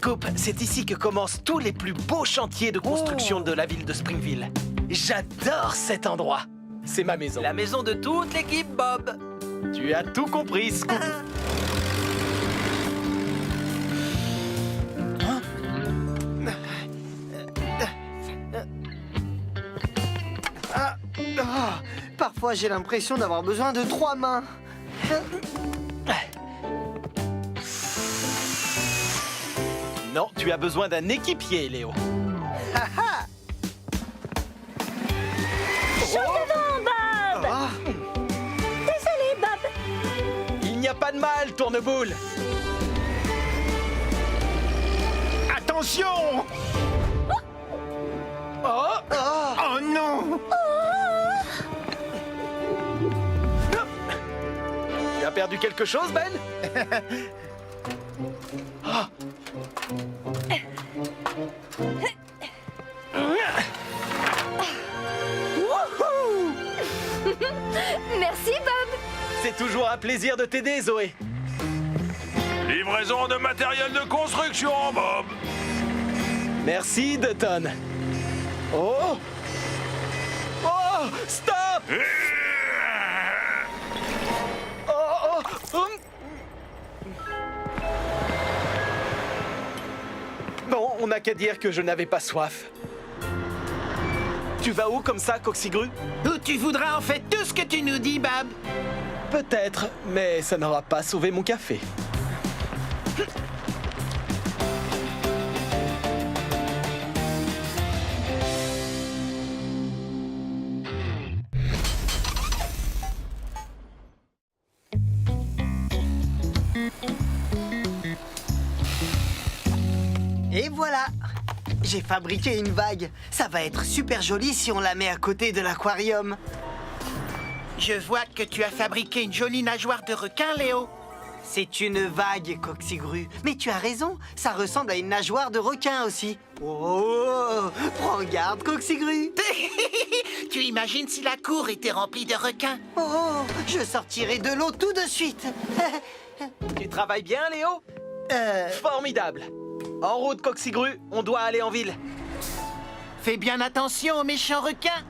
Scoop, c'est ici que commencent tous les plus beaux chantiers de construction de la ville de Springville. J'adore cet endroit. C'est ma maison. La maison de toute l'équipe, Bob. Tu as tout compris, Scoop. Parfois, j'ai l'impression d'avoir besoin de 3 mains. Non, tu as besoin d'un équipier, Léo. Devant, Bob. Ah, Désolé, Bob. Il n'y a pas de mal, Tourneboule. Attention! Oh, Oh non! tu as perdu quelque chose, Ben? Merci, Bob. C'est toujours un plaisir de t'aider, Zoé. Livraison de matériel de construction, Bob. Merci, Dutton. Oh! Oh! Stop! Oh, oh, Bon, on n'a qu'à dire que je n'avais pas soif. Tu vas où comme ça, Coxigru? Où tu voudras en fait tout ce que tu nous dis, Bob. Peut-être, mais ça n'aura pas sauvé mon café. et voilà. J'ai fabriqué une vague. Ça va être super joli si on la met à côté de l'aquarium. Je vois que tu as fabriqué une jolie nageoire de requin, Léo. C'est une vague, Coxigru. Mais tu as raison, ça ressemble à une nageoire de requin aussi. Oh, prends garde, Coxigru. Tu imagines si la cour était remplie de requins? Oh, je sortirai de l'eau tout de suite. Tu travailles bien, Léo? Formidable. En route, Coxigru, on doit aller en ville. Fais bien attention aux méchants requins.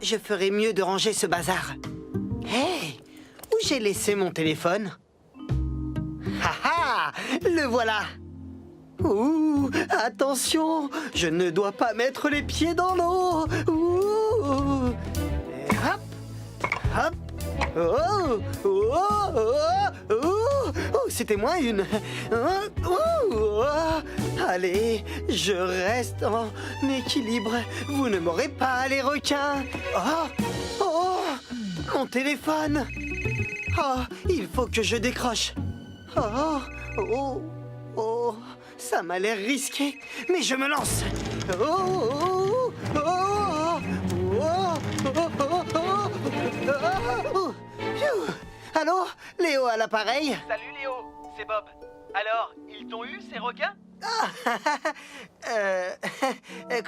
Je ferais mieux de ranger ce bazar. Hé, où j'ai laissé mon téléphone? Ha ha, le voilà. Ouh, attention, je ne dois pas mettre les pieds dans l'eau. Ouh, et hop, hop. Oh, oh, oh, oh, oh, c'était moins une. Oh, oh, allez, je reste en équilibre. Vous ne m'aurez pas, les requins. Oh, oh, mon téléphone. Oh, il faut que je décroche. Oh, oh, oh, ça m'a l'air risqué, mais je me lance. Oh, oh, oh, oh, oh, oh, oh, oh. Phew. Allô, Léo à l'appareil? Salut, Léo, c'est Bob. Alors, ils t'ont eu, ces requins?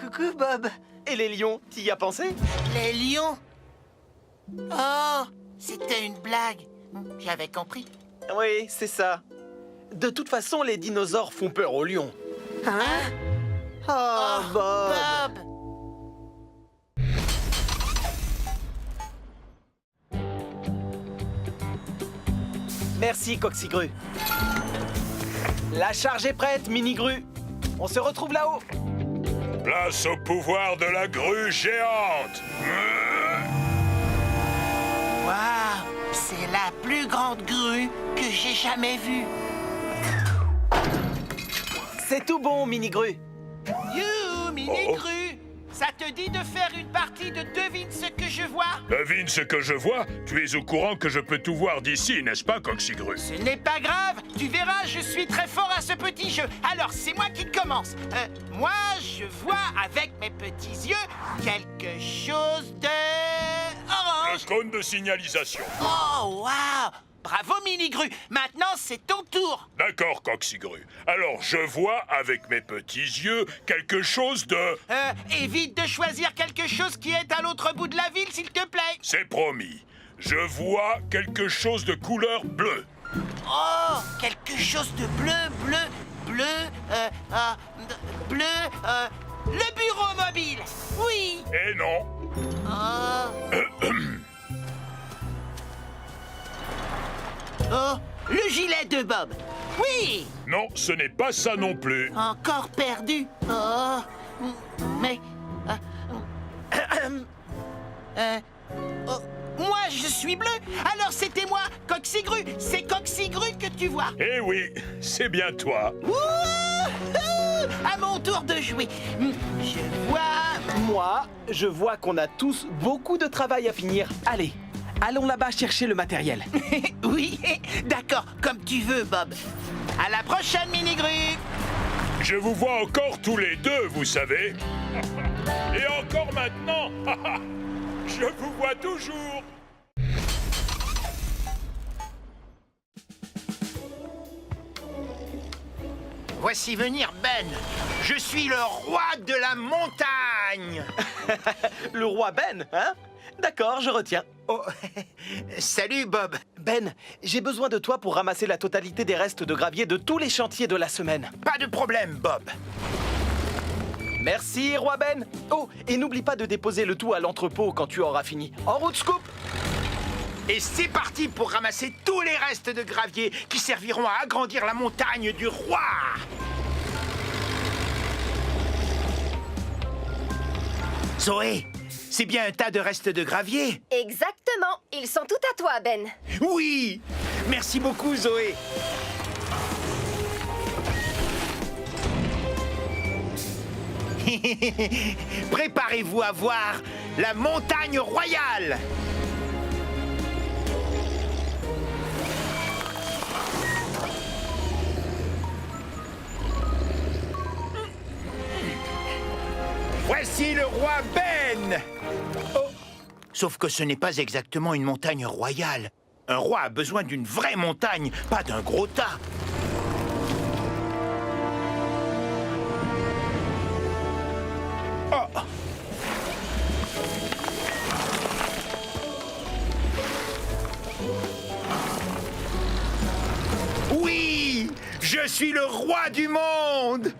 Coucou, Bob. Et les lions, t'y as pensé? Les lions? Oh, c'était une blague. J'avais compris. Oui, c'est ça. De toute façon, les dinosaures font peur aux lions. Hein? Oh, Bob. Bob! Merci, Coxigru. La charge est prête, Mini-Gru. On se retrouve là-haut. Place au pouvoir de la grue géante. Waouh! C'est la plus grande grue que j'ai jamais vue. C'est tout bon, Mini-Gru. You, mini-grue! Ça te dit de faire une partie de Devine ce que je vois? Devine ce que je vois. Tu es au courant que je peux tout voir d'ici, n'est-ce pas, Coxigru? Ce n'est pas grave, tu verras, je suis très fort à ce petit jeu. Alors, c'est moi qui commence. Moi, je vois avec mes petits yeux quelque chose de orange. Le cône de signalisation. Oh, waouh! Bravo, Mini-Gru. Maintenant, c'est ton tour. D'accord, Coxigru. Alors, je vois avec mes petits yeux quelque chose de... Évite de choisir quelque chose qui est à l'autre bout de la ville, s'il te plaît. C'est promis. Je vois quelque chose de couleur bleue. Oh, quelque chose de bleu, le bureau mobile. Oui. Eh non. Oh, le gilet de Bob. Oui. Non, ce n'est pas ça non plus. Encore perdu. Oh, mais... oh, moi, je suis bleu. Alors c'était moi, Coxigru. C'est Coxigru que tu vois. Eh oui, c'est bien toi. Wouhou! À mon tour de jouer. Je vois... Moi, je vois qu'on a tous beaucoup de travail à finir. Allez, allons là-bas chercher le matériel. Oui, d'accord, comme tu veux, Bob. À la prochaine, Mini-Gru. Je vous vois encore tous les deux, vous savez. Et encore maintenant. Je vous vois toujours. Voici venir Ben. Je suis le roi de la montagne. Le roi Ben, hein? D'accord, je retiens. Oh, salut, Bob. Ben, j'ai besoin de toi pour ramasser la totalité des restes de gravier de tous les chantiers de la semaine. Pas de problème, Bob. Merci, roi Ben. Oh, et n'oublie pas de déposer le tout à l'entrepôt quand tu auras fini. En route, Scoop. Et c'est parti pour ramasser tous les restes de gravier qui serviront à agrandir la montagne du roi. Zoé, c'est bien un tas de restes de gravier? Exactement. Ils sont tout à toi, Ben. Oui! Merci beaucoup, Zoé. Préparez-vous à voir la montagne royale. Voici le roi Ben. Oh. Sauf que ce n'est pas exactement une montagne royale. Un roi a besoin d'une vraie montagne, pas d'un gros tas. Oh. Oui, je suis le roi du monde.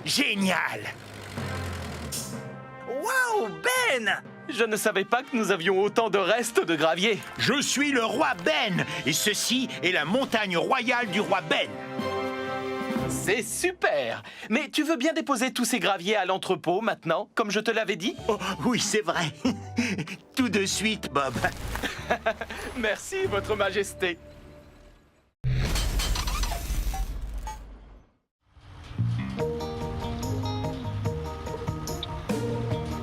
Génial. Waouh, Ben! Je ne savais pas que nous avions autant de restes de gravier. Je suis le roi Ben, et ceci est la montagne royale du roi Ben. C'est super! Mais tu veux bien déposer tous ces graviers à l'entrepôt maintenant, comme je te l'avais dit? Oh, oui, c'est vrai. Tout de suite, Bob. Merci, Votre Majesté.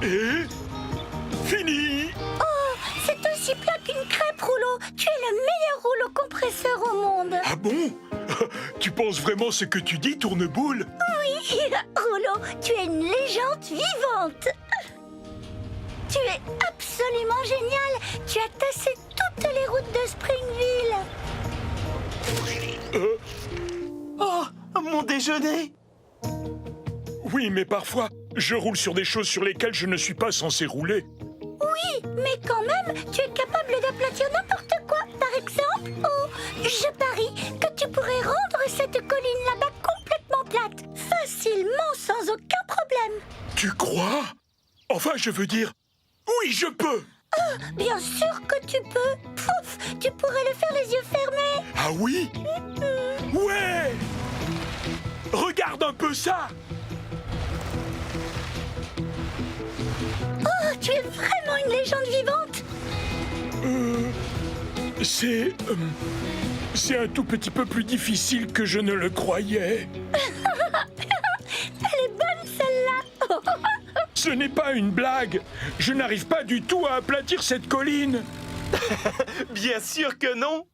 Et fini. Oh, c'est aussi plat qu'une crêpe, Rouleau. Tu es le meilleur rouleau compresseur au monde. Ah bon? Tu penses vraiment ce que tu dis, Tourneboule? Oui, Rouleau, tu es une légende vivante. Tu es absolument génial. Tu as tassé toutes les routes de Springville. Oh, mon déjeuner! Oui, mais parfois, je roule sur des choses sur lesquelles je ne suis pas censé rouler. Oui, mais quand même, tu es capable d'aplatir n'importe quoi. Par exemple, oh, je parie que tu pourrais rendre cette colline là-bas complètement plate. Facilement, sans aucun problème. Tu crois? Enfin, je veux dire, oui, je peux. Bien sûr que tu peux. Pouf, tu pourrais le faire les yeux fermés. Ah oui? Ouais! Regarde un peu ça! Oh, tu es vraiment une légende vivante. C'est un tout petit peu plus difficile que je ne le croyais. Elle est bonne, celle-là. Ce n'est pas une blague. Je n'arrive pas du tout à aplatir cette colline. Bien sûr que non!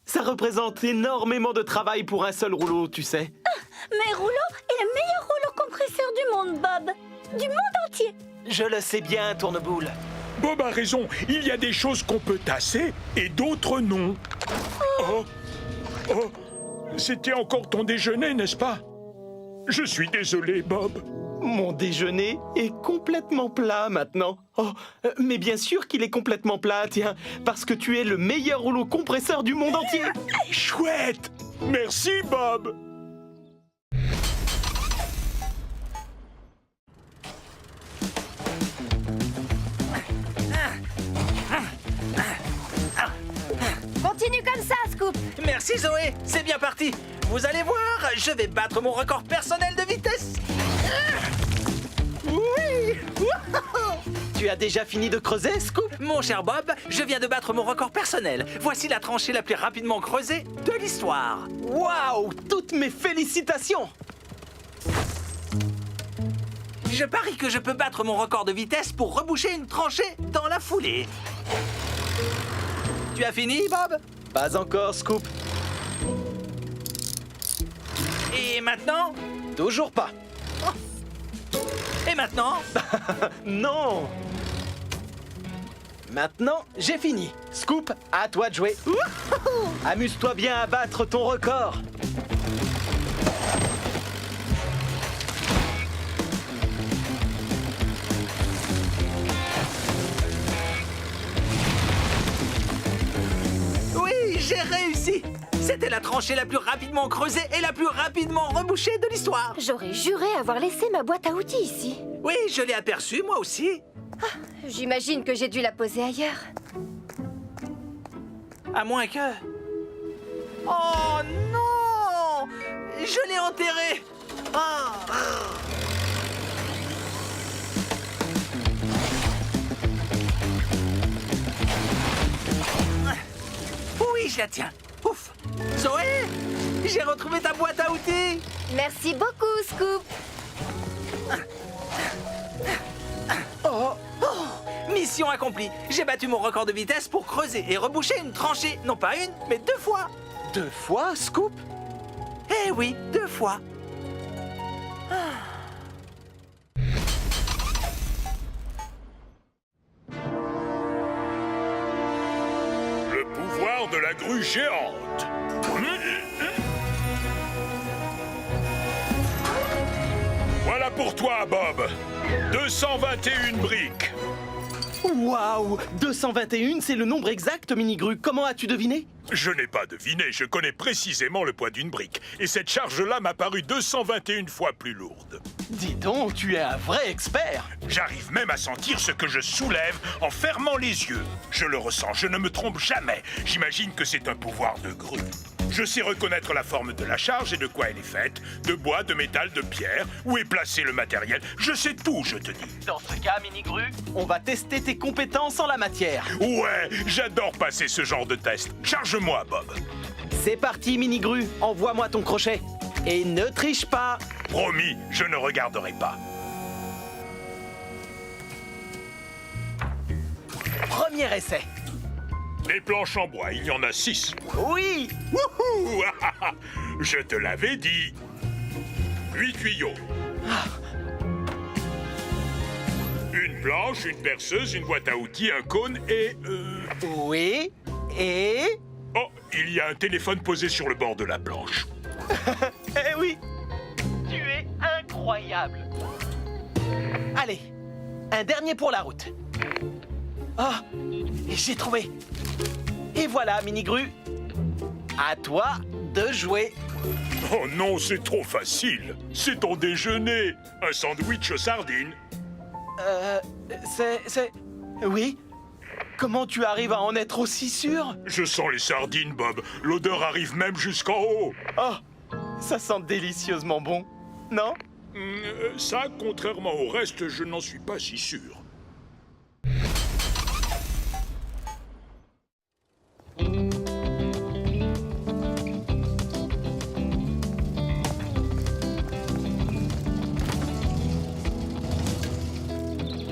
Ça représente énormément de travail pour un seul rouleau, tu sais. Mais Rouleau est le meilleur rouleau compresseur du monde, Bob. Du monde entier. Je le sais bien, Tourneboule. Bob a raison. Il y a des choses qu'on peut tasser et d'autres non. Oh, oh, c'était encore ton déjeuner, n'est-ce pas? Je suis désolé, Bob. Mon déjeuner est complètement plat maintenant. Oh, mais bien sûr qu'il est complètement plat, tiens, parce que tu es le meilleur rouleau compresseur du monde entier. Chouette! Merci, Bob! Continue comme ça, Scoop. Merci Zoé, c'est bien parti. Vous allez voir, je vais battre mon record personnel de vitesse. Oui. Tu as déjà fini de creuser, Scoop? Mon cher Bob, je viens de battre mon record personnel. Voici la tranchée la plus rapidement creusée de l'histoire. Waouh, toutes mes félicitations. Je parie que je peux battre mon record de vitesse pour reboucher une tranchée dans la foulée. Tu as fini, Bob? Pas encore, Scoop. Et maintenant? Toujours pas. Et maintenant? Non. Maintenant, j'ai fini. Scoop, à toi de jouer. Amuse-toi bien à battre ton record. Oui, j'ai réussi. C'était la tranchée la plus rapidement creusée et la plus rapidement rebouchée de l'histoire. J'aurais juré avoir laissé ma boîte à outils ici. Oui, je l'ai aperçue, moi aussi. J'imagine que j'ai dû la poser ailleurs. À moins que... Oh non! Je l'ai enterrée! Ah. Oui, je la tiens. Ouf! Zoé! J'ai retrouvé ta boîte à outils! Merci beaucoup, Scoop. Oh! Mission accomplie! J'ai battu mon record de vitesse pour creuser et reboucher une tranchée. Non pas une, mais 2 fois. 2 fois, Scoop? Eh oui, 2 fois. Le pouvoir de la grue géante. Voilà pour toi, Bob. 221 briques. Waouh! 221, c'est le nombre exact, Minigru. Comment as-tu deviné? Je n'ai pas deviné, je connais précisément le poids d'une brique. Et cette charge-là m'a paru 221 fois plus lourde. Dis donc, tu es un vrai expert. J'arrive même à sentir ce que je soulève en fermant les yeux. Je le ressens, je ne me trompe jamais. J'imagine que c'est un pouvoir de grue. Je sais reconnaître la forme de la charge et de quoi elle est faite. De bois, de métal, de pierre. Où est placé le matériel. Je sais tout, je te dis. Dans ce cas, Minigru, on va tester tes compétences en la matière. Ouais, j'adore passer ce genre de test. Charge-moi, Bob. C'est parti, Minigru. Envoie-moi ton crochet. Et ne triche pas. Promis, je ne regarderai pas. Premier essai. Les planches en bois, il y en a 6. Oui! Wouhou! Je te l'avais dit. 8 tuyaux. Une planche, une perceuse, une boîte à outils, un cône et... Oui. Et... Oh, il y a un téléphone posé sur le bord de la planche. Eh oui! Tu es incroyable. Allez, un dernier pour la route. Ah, j'ai trouvé. Et voilà, Minigru. À toi de jouer. Oh non, c'est trop facile. C'est ton déjeuner. Un sandwich aux sardines. C'est... Oui? Comment tu arrives à en être aussi sûr? Je sens les sardines, Bob. L'odeur arrive même jusqu'en haut. Oh, ça sent délicieusement bon, non? Ça, contrairement au reste, je n'en suis pas si sûr.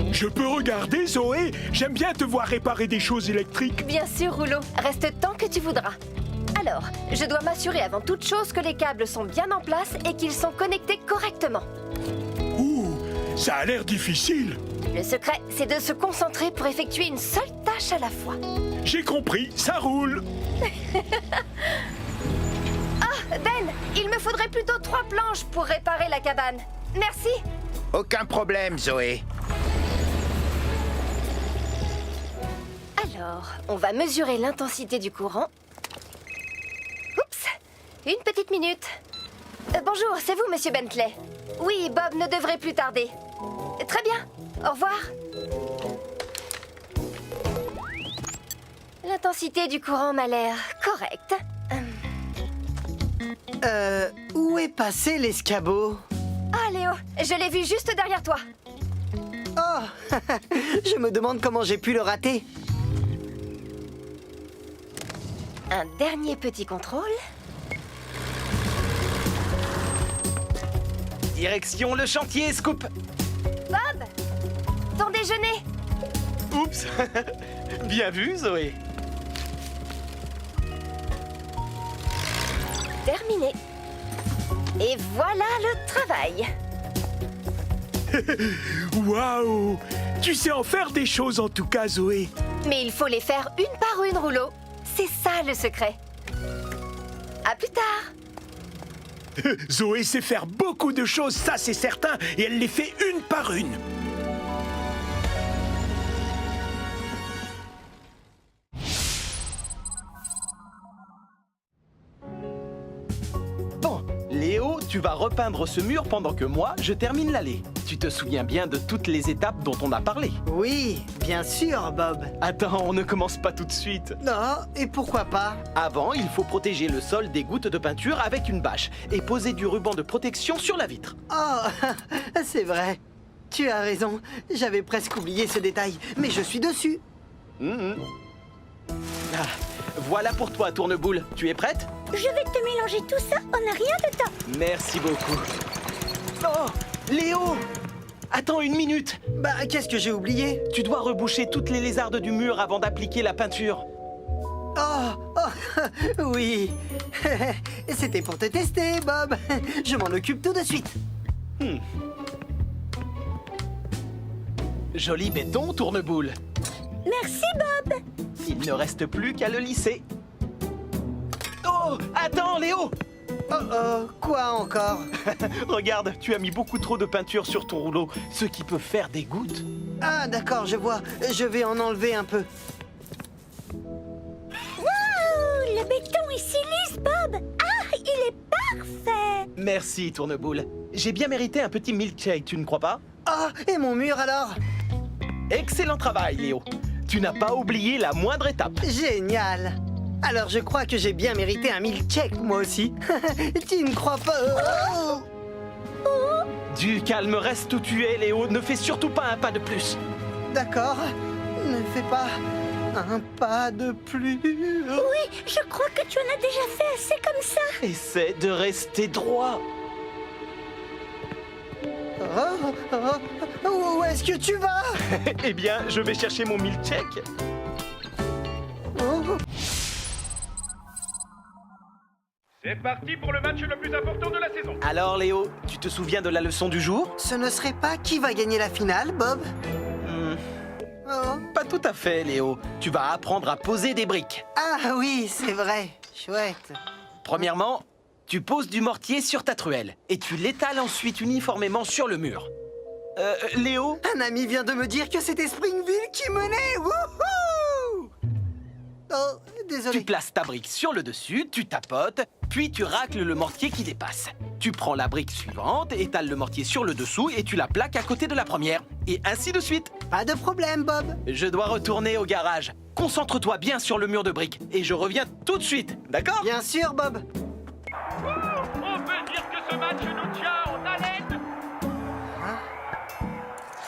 Je peux regarder, Zoé? J'aime bien te voir réparer des choses électriques. Bien sûr, Rouleau. Reste tant que tu voudras. Alors, je dois m'assurer avant toute chose que les câbles sont bien en place et qu'ils sont connectés correctement. Ouh, ça a l'air difficile. Le secret, c'est de se concentrer pour effectuer une seule tâche à la fois. J'ai compris, ça roule. Ben, il me faudrait plutôt 3 planches pour réparer la cabane. Merci. Aucun problème, Zoé. Alors, on va mesurer l'intensité du courant. Oups, une petite minute. Bonjour, c'est vous, monsieur Bentley? Oui, Bob ne devrait plus tarder. Très bien, au revoir. L'intensité du courant m'a l'air correcte. Où est passé l'escabeau? Ah, Léo, je l'ai vu juste derrière toi. Oh, je me demande comment j'ai pu le rater. Un dernier petit contrôle. Direction le chantier, Scoop. Bob, ton déjeuner. Oups. Bien vu, Zoé. Terminé. Et voilà le travail. Waouh! Tu sais en faire des choses en tout cas, Zoé. Mais il faut les faire une par une, Rouleau. C'est ça le secret. À plus tard. Zoé sait faire beaucoup de choses, ça c'est certain, et elle les fait une par une. Bon, Léo, tu vas repeindre ce mur pendant que moi, je termine l'allée. Tu te souviens bien de toutes les étapes dont on a parlé? Oui, bien sûr, Bob. Attends, on ne commence pas tout de suite. Non, et pourquoi pas? Avant, il faut protéger le sol des gouttes de peinture avec une bâche et poser du ruban de protection sur la vitre. Oh, c'est vrai. Tu as raison. J'avais presque oublié ce détail, mais je suis dessus. Ah, voilà pour toi, Tourneboule. Tu es prête? Je vais te mélanger tout ça en un rien de temps. Merci beaucoup. Oh, Léo! Attends une minute. Bah, qu'est-ce que j'ai oublié? Tu dois reboucher toutes les lézardes du mur avant d'appliquer la peinture. Oh, oui. C'était pour te tester, Bob. Je m'en occupe tout de suite. Joli béton, Tourneboule. Merci, Bob. Il ne reste plus qu'à le lisser. Oh, attends, Léo! Oh, quoi encore? Regarde, tu as mis beaucoup trop de peinture sur ton rouleau, ce qui peut faire des gouttes. Ah, d'accord, je vois. Je vais en enlever un peu. Waouh, le béton est si lisse, Bob. Ah, il est parfait. Merci, Tourneboule. J'ai bien mérité un petit milkshake, tu ne crois pas? Ah, et mon mur alors? Excellent travail, Léo. Tu n'as pas oublié la moindre étape. Génial. Alors je crois que j'ai bien mérité un milkshake, moi aussi. Tu ne crois pas? Oh, Du calme, reste où tu es, Léo. Ne fais surtout pas un pas de plus. d'accord. Ne fais pas un pas de plus. Oui, je crois que tu en as déjà fait assez comme ça. Essaie de rester droit. Où est-ce que tu vas? Eh bien, je vais chercher mon milkshake. Oh. C'est parti pour le match le plus important de la saison. Alors, Léo, tu te souviens de la leçon du jour? Ce ne serait pas qui va gagner la finale, Bob? Oh. Pas tout à fait, Léo. Tu vas apprendre à poser des briques. Ah oui, c'est vrai. Chouette. Premièrement, tu poses du mortier sur ta truelle et tu l'étales ensuite uniformément sur le mur. Léo? Un ami vient de me dire que c'était Springville qui menait. Wouhou! Oh, désolé. Tu places ta brique sur le dessus, tu tapotes, puis tu racles le mortier qui dépasse. Tu prends la brique suivante, étales le mortier sur le dessous et tu la plaques à côté de la première. Et ainsi de suite. Pas de problème, Bob. Je dois retourner au garage. Concentre-toi bien sur le mur de briques et je reviens tout de suite, d'accord? Bien sûr, Bob. On peut dire que ce match nous tient en haleine.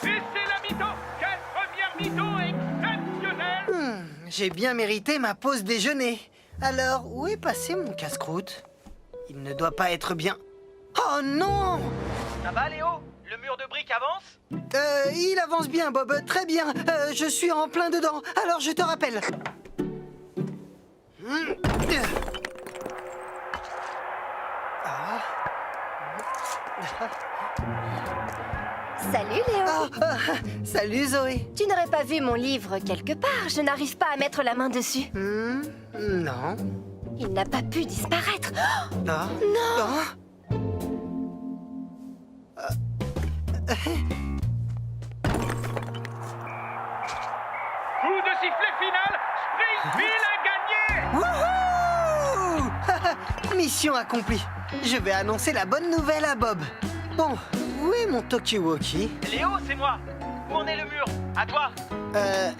Et c'est la mi-temps. Quelle première mi-temps exceptionnelle. J'ai bien mérité ma pause déjeuner. Alors, où est passé mon casse-croûte? Il ne doit pas être bien. Oh non! Ça va, Léo? Le mur de briques avance? Il avance bien, Bob. Très bien. Je suis en plein dedans. Alors, je te rappelle. Salut, Léo. Salut, Zoé. Tu n'aurais pas vu mon livre quelque part. Je n'arrive pas à mettre la main dessus. Non. Il n'a pas pu disparaître. Oh, Non. non! Coup de sifflet final, Springfield a gagné. Wouhou! Mission accomplie. Je vais annoncer la bonne nouvelle à Bob. Bon, où est mon talkie-walkie? Léo, c'est moi. Où en est le mur? À toi. Euh...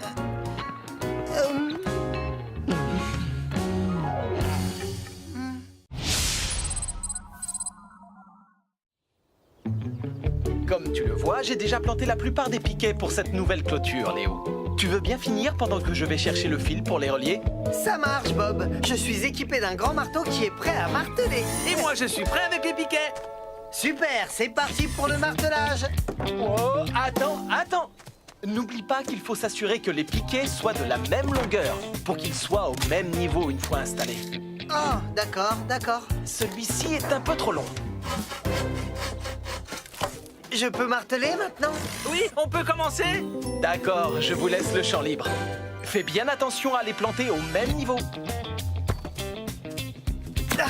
Comme tu le vois, j'ai déjà planté la plupart des piquets pour cette nouvelle clôture, Léo. Tu veux bien finir pendant que je vais chercher le fil pour les relier? Ça marche, Bob. Je suis équipé d'un grand marteau qui est prêt à marteler. Et moi, je suis prêt avec les piquets. Super, c'est parti pour le martelage. Oh, attends. N'oublie pas qu'il faut s'assurer que les piquets soient de la même longueur pour qu'ils soient au même niveau une fois installés. Oh, d'accord. Celui-ci est un peu trop long. Je peux marteler maintenant? Oui, on peut commencer. D'accord, je vous laisse le champ libre. Fais bien attention à les planter au même niveau. Ah,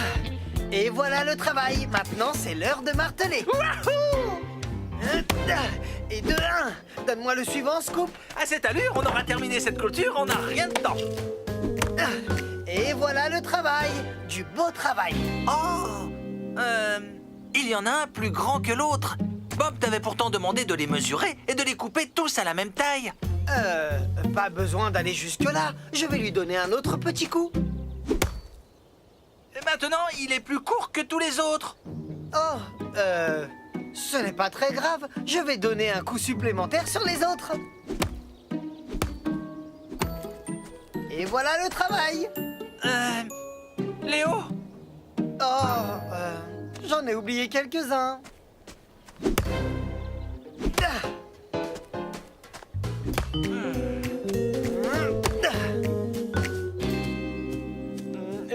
et voilà le travail. Maintenant, c'est l'heure de marteler. Wouhou! Et de 1. Donne-moi le suivant, Scoop. À cette allure, on aura terminé cette clôture, on n'a rien dedans. Et voilà le travail. Du beau travail. Oh il y en a un plus grand que l'autre. Bob t'avait pourtant demandé de les mesurer et de les couper tous à la même taille. Pas besoin d'aller jusque-là. Je vais lui donner un autre petit coup. Et maintenant, il est plus court que tous les autres. Oh, ce n'est pas très grave. Je vais donner un coup supplémentaire sur les autres. Et voilà le travail. Léo? Oh, j'en ai oublié quelques-uns.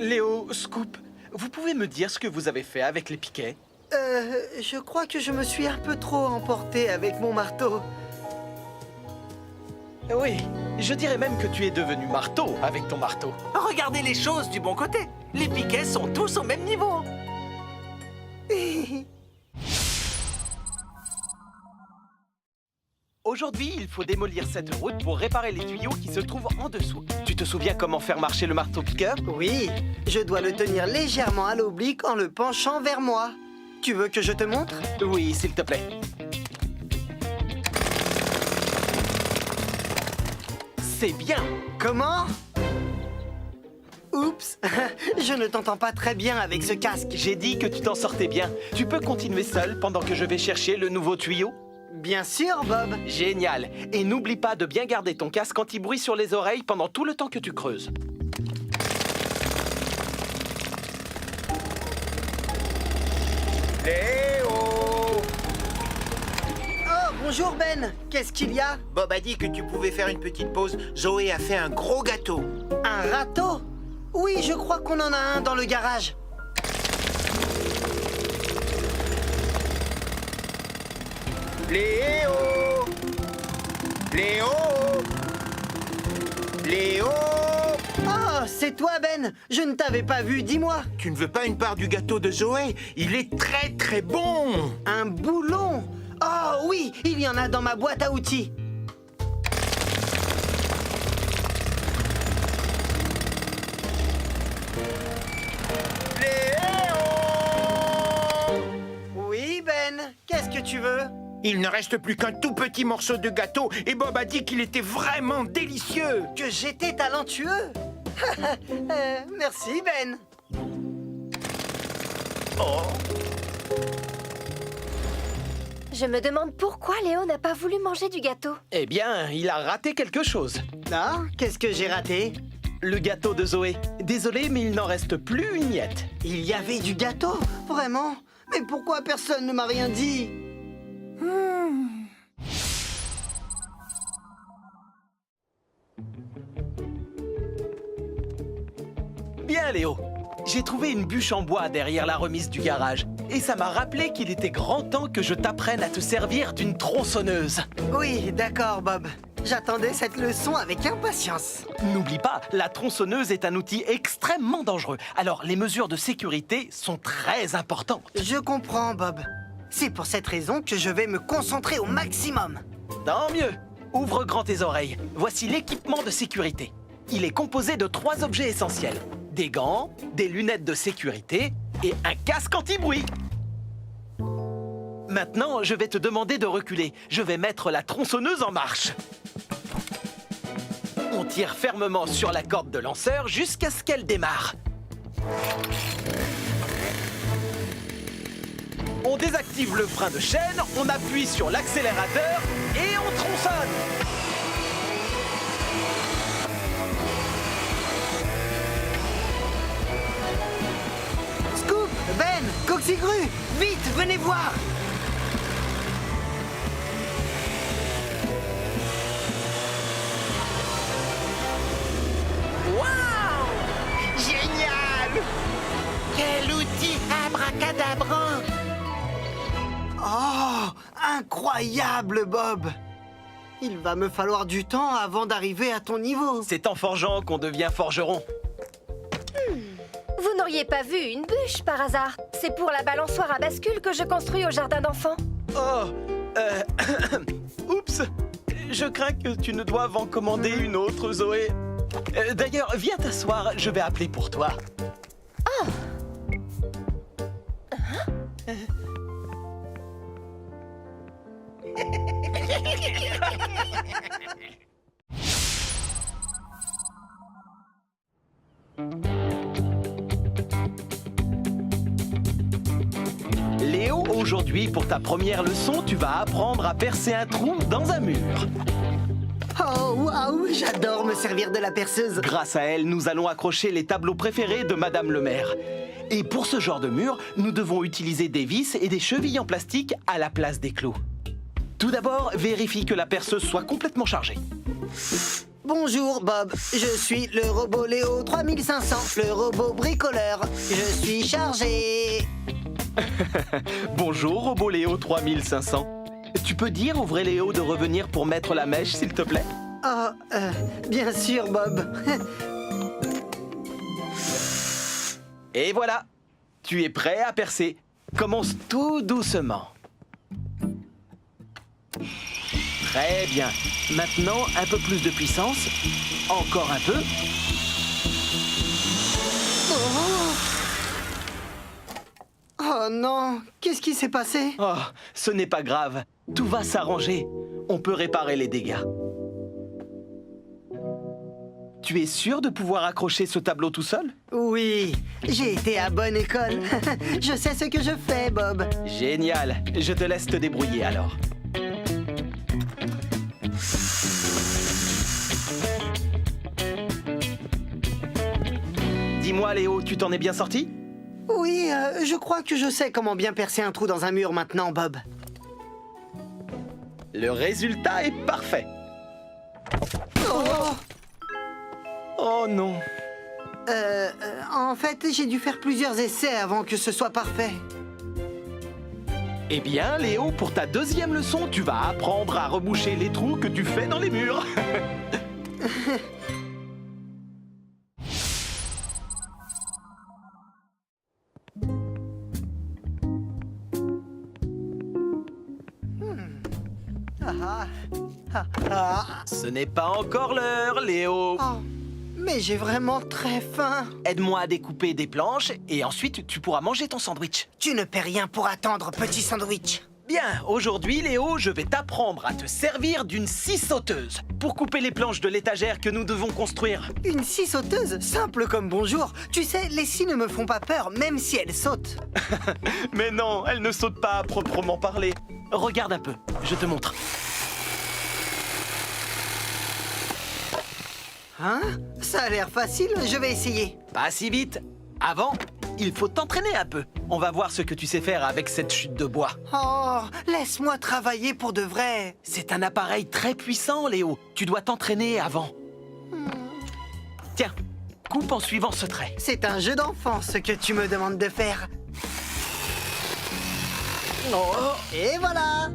Léo, Scoop, vous pouvez me dire ce que vous avez fait avec les piquets? Je crois que je me suis un peu trop emporté avec mon marteau. Oui, je dirais même que tu es devenu marteau avec ton marteau. Regardez les choses du bon côté. Les piquets sont tous au même niveau. Aujourd'hui, il faut démolir cette route pour réparer les tuyaux qui se trouvent en dessous. Tu te souviens comment faire marcher le marteau-piqueur? Oui, je dois le tenir légèrement à l'oblique en le penchant vers moi. Tu veux que je te montre? Oui, s'il te plaît. C'est bien. Comment? Oups, je ne t'entends pas très bien avec ce casque. J'ai dit que tu t'en sortais bien. Tu peux continuer seul pendant que je vais chercher le nouveau tuyau? Bien sûr, Bob. Génial. Et n'oublie pas de bien garder ton casque anti-bruit sur les oreilles pendant tout le temps que tu creuses. Léo! Oh, bonjour Ben. Qu'est-ce qu'il y a? Bob a dit que tu pouvais faire une petite pause. Zoé a fait un gros gâteau. Un râteau? Oui, je crois qu'on en a un dans le garage. Léo! Léo! Léo! Oh, c'est toi, Ben. Je ne t'avais pas vu, dis-moi. Tu ne veux pas une part du gâteau de Zoé? Il est très très bon! Un boulon? Oh oui, il y en a dans ma boîte à outils. Léo! Oui, Ben. Qu'est-ce que tu veux? Il ne reste plus qu'un tout petit morceau de gâteau et Bob a dit qu'il était vraiment délicieux. Que j'étais talentueux? Merci, Ben. Je me demande pourquoi Léo n'a pas voulu manger du gâteau. Eh bien, il a raté quelque chose. Ah, qu'est-ce que j'ai raté? Le gâteau de Zoé. Désolé, mais il n'en reste plus une miette. Il y avait du gâteau? Vraiment? Mais pourquoi personne ne m'a rien dit? Bien, Léo. J'ai trouvé une bûche en bois derrière la remise du garage. Et ça m'a rappelé qu'il était grand temps que je t'apprenne à te servir d'une tronçonneuse. Oui, d'accord, Bob. J'attendais cette leçon avec impatience. N'oublie pas, la tronçonneuse est un outil extrêmement dangereux. Alors, les mesures de sécurité sont très importantes. Je comprends, Bob. C'est pour cette raison que je vais me concentrer au maximum. Tant mieux. Ouvre grand tes oreilles. Voici l'équipement de sécurité. Il est composé de 3 objets essentiels. Des gants, des lunettes de sécurité et un casque anti-bruit. Maintenant, je vais te demander de reculer. Je vais mettre la tronçonneuse en marche. On tire fermement sur la corde de lanceur jusqu'à ce qu'elle démarre. On désactive le frein de chaîne, on appuie sur l'accélérateur et on tronçonne. Scoop, Ben, Coxigru, vite, venez voir. Génial! Quel outil abracadabrant! Oh, incroyable, Bob. Il va me falloir du temps avant d'arriver à ton niveau. C'est en forgeant qu'on devient forgeron. Vous n'auriez pas vu une bûche par hasard? C'est pour la balançoire à bascule que je construis au jardin d'enfants. Oh, oups. Je crains que tu ne doives en commander une autre, Zoé. D'ailleurs, viens t'asseoir, je vais appeler pour toi. Oh. Léo, aujourd'hui, pour ta première leçon, tu vas apprendre à percer un trou dans un mur. Oh, waouh, j'adore me servir de la perceuse. Grâce à elle, nous allons accrocher les tableaux préférés de Madame le maire. Et pour ce genre de mur, nous devons utiliser des vis et des chevilles en plastique à la place des clous. Tout d'abord, vérifie que la perceuse soit complètement chargée. Bonjour, Bob. Je suis le robot Léo 3500, le robot bricoleur. Je suis chargé. Bonjour, robot Léo 3500. Tu peux dire au vrai Léo de revenir pour mettre la mèche, s'il te plaît? Oh, bien sûr, Bob. Et voilà, tu es prêt à percer. Commence tout doucement. Très bien. Maintenant, un peu plus de puissance. Encore un peu. Oh non, qu'est-ce qui s'est passé? Oh, ce n'est pas grave. Tout va s'arranger. On peut réparer les dégâts. Tu es sûr de pouvoir accrocher ce tableau tout seul? Oui, j'ai été à bonne école. Je sais ce que je fais, Bob. Génial. Je te laisse te débrouiller alors. Dis-moi, Léo, tu t'en es bien sorti? Oui, je crois que je sais comment bien percer un trou dans un mur maintenant, Bob. Le résultat est parfait. Oh, Oh non. En fait, j'ai dû faire plusieurs essais avant que ce soit parfait. Eh bien, Léo, pour ta deuxième leçon, tu vas apprendre à reboucher les trous que tu fais dans les murs. Ce n'est pas encore l'heure, Léo. Oh, mais j'ai vraiment très faim. Aide-moi à découper des planches et ensuite tu pourras manger ton sandwich. Tu ne paies rien pour attendre, petit sandwich. Bien, aujourd'hui, Léo, je vais t'apprendre à te servir d'une scie sauteuse pour couper les planches de l'étagère que nous devons construire. Une scie sauteuse, simple comme bonjour. Tu sais, les scies ne me font pas peur, même si elles sautent. Mais non, elle ne saute pas à proprement parler. Regarde un peu, je te montre. Hein? Ça a l'air facile, je vais essayer. Pas si vite. Avant, il faut t'entraîner un peu. On va voir ce que tu sais faire avec cette chute de bois. Oh, laisse-moi travailler pour de vrai. C'est un appareil très puissant, Léo. Tu dois t'entraîner avant. Tiens, coupe en suivant ce trait. C'est un jeu d'enfant, ce que tu me demandes de faire. Oh, et voilà.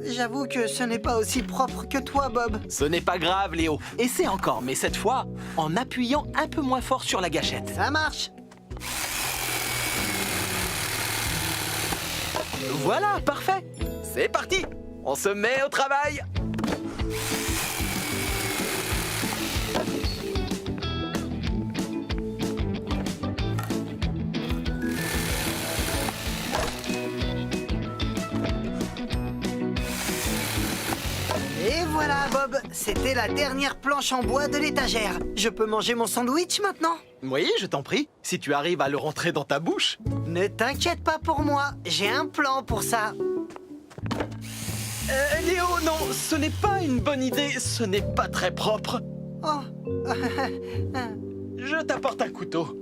J'avoue que ce n'est pas aussi propre que toi, Bob. Ce n'est pas grave, Léo. Essaie encore, mais cette fois, en appuyant un peu moins fort sur la gâchette. Ça marche. Voilà, parfait. C'est parti. On se met au travail. Et voilà, Bob, c'était la dernière planche en bois de l'étagère. Je peux manger mon sandwich maintenant? Oui, je t'en prie, si tu arrives à le rentrer dans ta bouche. Ne t'inquiète pas pour moi, j'ai un plan pour ça. Léo, non, ce n'est pas une bonne idée, ce n'est pas très propre. Oh, Je t'apporte un couteau.